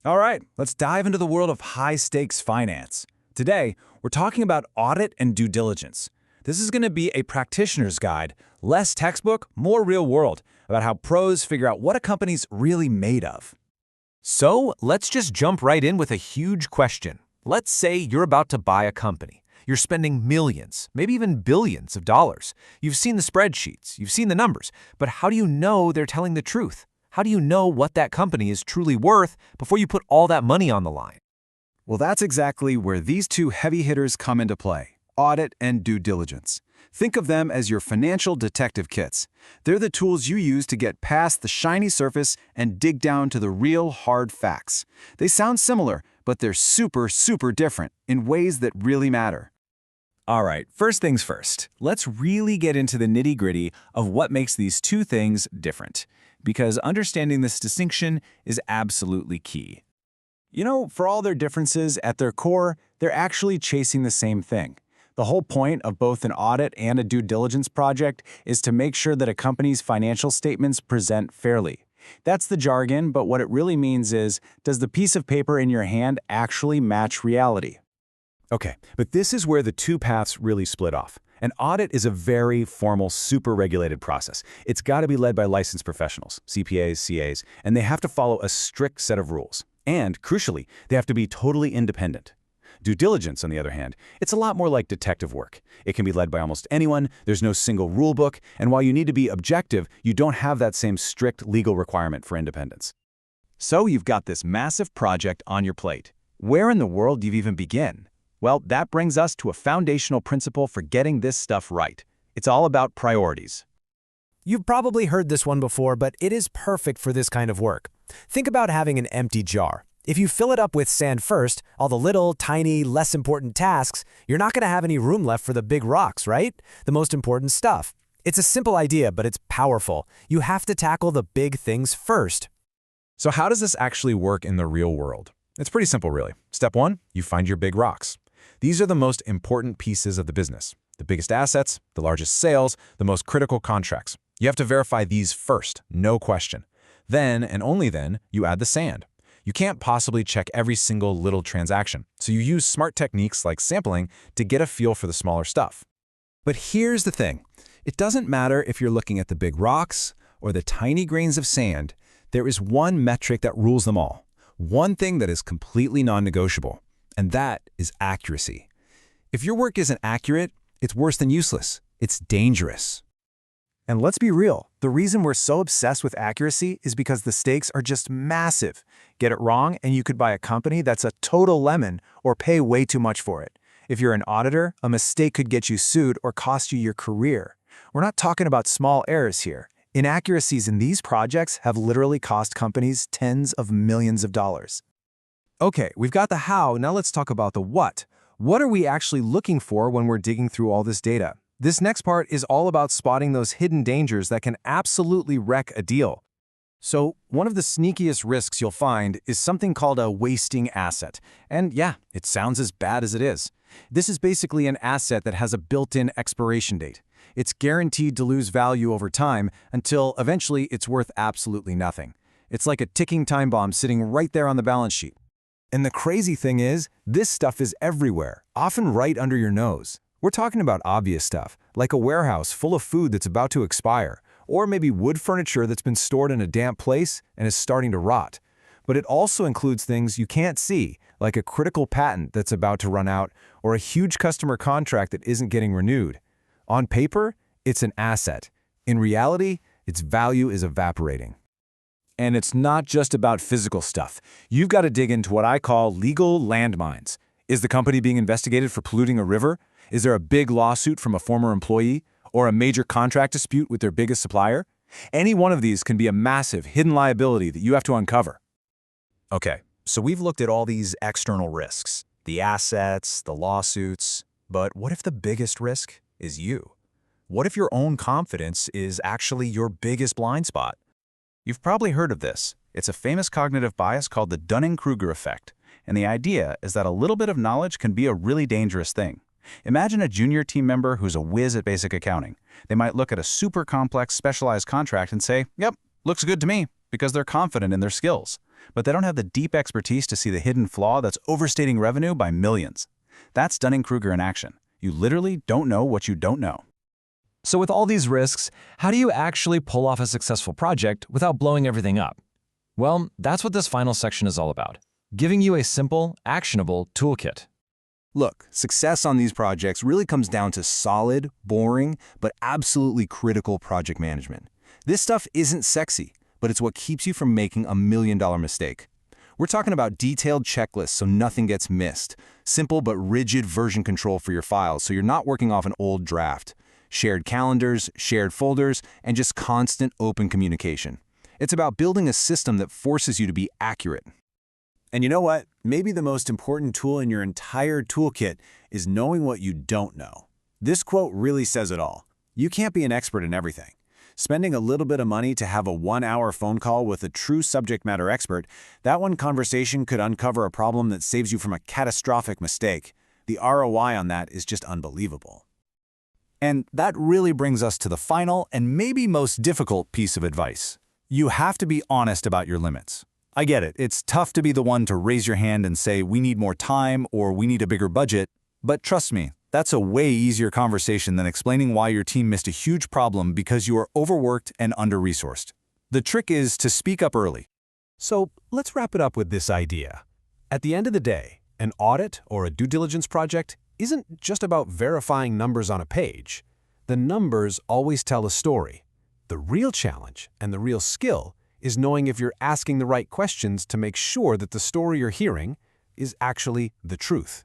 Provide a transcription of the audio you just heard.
All right, let's dive into the world of high-stakes finance. Today, we're talking about audit and due diligence. This is going to be a practitioner's guide, less textbook, more real world, about how pros figure out what a company's really made of. So let's just jump right in with a huge question. Let's say you're about to buy a company. You're spending millions, maybe even billions of dollars. You've seen the spreadsheets, you've seen the numbers, but how do you know they're telling the truth? How do you know what that company is truly worth before you put all that money on the line? Well, that's exactly where these two heavy hitters come into play, audit and due diligence. Think of them as your financial detective kits. They're the tools you use to get past the shiny surface and dig down to the real hard facts. They sound similar, but they're super different in ways that really matter. All right, first things first, let's really get into the nitty-gritty of what makes these two things different, because understanding this distinction is absolutely key. You know, for all their differences, at their core, they're actually chasing the same thing. The whole point of both an audit and a due diligence project is to make sure that a company's financial statements present fairly. That's the jargon, but what it really means is, does the piece of paper in your hand actually match reality? Okay, but this is where the two paths really split off. An audit is a very formal, super regulated process. It's got to be led by licensed professionals, CPAs, CAs, and they have to follow a strict set of rules. And, crucially, they have to be totally independent. Due diligence, on the other hand, it's a lot more like detective work. It can be led by almost anyone, there's no single rule book, and while you need to be objective, you don't have that same strict legal requirement for independence. So you've got this massive project on your plate. Where in the world do you even begin? Well, that brings us to a foundational principle for getting this stuff right. It's all about priorities. You've probably heard this one before, but it is perfect for this kind of work. Think about having an empty jar. If you fill it up with sand first, all the little, tiny, less important tasks, you're not going to have any room left for the big rocks, right? The most important stuff. It's a simple idea, but it's powerful. You have to tackle the big things first. So how does this actually work in the real world? It's pretty simple, really. Step one, you find your big rocks. These are the most important pieces of the business. The biggest assets, the largest sales, the most critical contracts. You have to verify these first, no question. Then, and only then, you add the sand. You can't possibly check every single little transaction, so you use smart techniques like sampling to get a feel for the smaller stuff. But here's the thing. It doesn't matter if you're looking at the big rocks or the tiny grains of sand. There is one metric that rules them all. One thing that is completely non-negotiable, and that is accuracy. If your work isn't accurate, it's worse than useless. It's dangerous. And let's be real, the reason we're so obsessed with accuracy is because the stakes are just massive. Get it wrong and you could buy a company that's a total lemon or pay way too much for it. If you're an auditor, a mistake could get you sued or cost you your career. We're not talking about small errors here. Inaccuracies in these projects have literally cost companies tens of millions of dollars. Okay, we've got the how, now let's talk about the what. What are we actually looking for when we're digging through all this data? This next part is all about spotting those hidden dangers that can absolutely wreck a deal. So, one of the sneakiest risks you'll find is something called a wasting asset. And yeah, it sounds as bad as it is. This is basically an asset that has a built-in expiration date. It's guaranteed to lose value over time until eventually it's worth absolutely nothing. It's like a ticking time bomb sitting right there on the balance sheet. And the crazy thing is, this stuff is everywhere, often right under your nose. We're talking about obvious stuff, like a warehouse full of food that's about to expire, or maybe wood furniture that's been stored in a damp place and is starting to rot. But it also includes things you can't see, like a critical patent that's about to run out, or a huge customer contract that isn't getting renewed. On paper, it's an asset. In reality, its value is evaporating. And it's not just about physical stuff. You've got to dig into what I call legal landmines. Is the company being investigated for polluting a river? Is there a big lawsuit from a former employee? Or a major contract dispute with their biggest supplier? Any one of these can be a massive hidden liability that you have to uncover. Okay, so we've looked at all these external risks, the assets, the lawsuits, but what if the biggest risk is you? What if your own confidence is actually your biggest blind spot? You've probably heard of this. It's a famous cognitive bias called the Dunning-Kruger effect, and the idea is that a little bit of knowledge can be a really dangerous thing. Imagine a junior team member who's a whiz at basic accounting. They might look at a super complex specialized contract and say, yep, looks good to me, because they're confident in their skills. but they don't have the deep expertise to see the hidden flaw that's overstating revenue by millions. That's Dunning-Kruger in action. You literally don't know what you don't know. So with all these risks, how do you actually pull off a successful project without blowing everything up? Well, that's what this final section is all about, giving you a simple, actionable toolkit. Look, success on these projects really comes down to solid, boring, but absolutely critical project management. This stuff isn't sexy, but it's what keeps you from making a million-dollar mistake. We're talking about detailed checklists so nothing gets missed, simple but rigid version control for your files so you're not working off an old draft, shared calendars, shared folders, and just constant open communication. It's about building a system that forces you to be accurate. And you know what? Maybe the most important tool in your entire toolkit is knowing what you don't know. This quote really says it all. You can't be an expert in everything. Spending a little bit of money to have a 1-hour phone call with a true subject matter expert, that one conversation could uncover a problem that saves you from a catastrophic mistake. The ROI on that is just unbelievable. And that really brings us to the final and maybe most difficult piece of advice. You have to be honest about your limits. I get it, it's tough to be the one to raise your hand and say, we need more time or we need a bigger budget, but trust me, that's a way easier conversation than explaining why your team missed a huge problem because you are overworked and under-resourced. The trick is to speak up early. So let's wrap it up with this idea. At the end of the day, an audit or a due diligence project isn't just about verifying numbers on a page. The numbers always tell a story. The real challenge and the real skill is knowing if you're asking the right questions to make sure that the story you're hearing is actually the truth.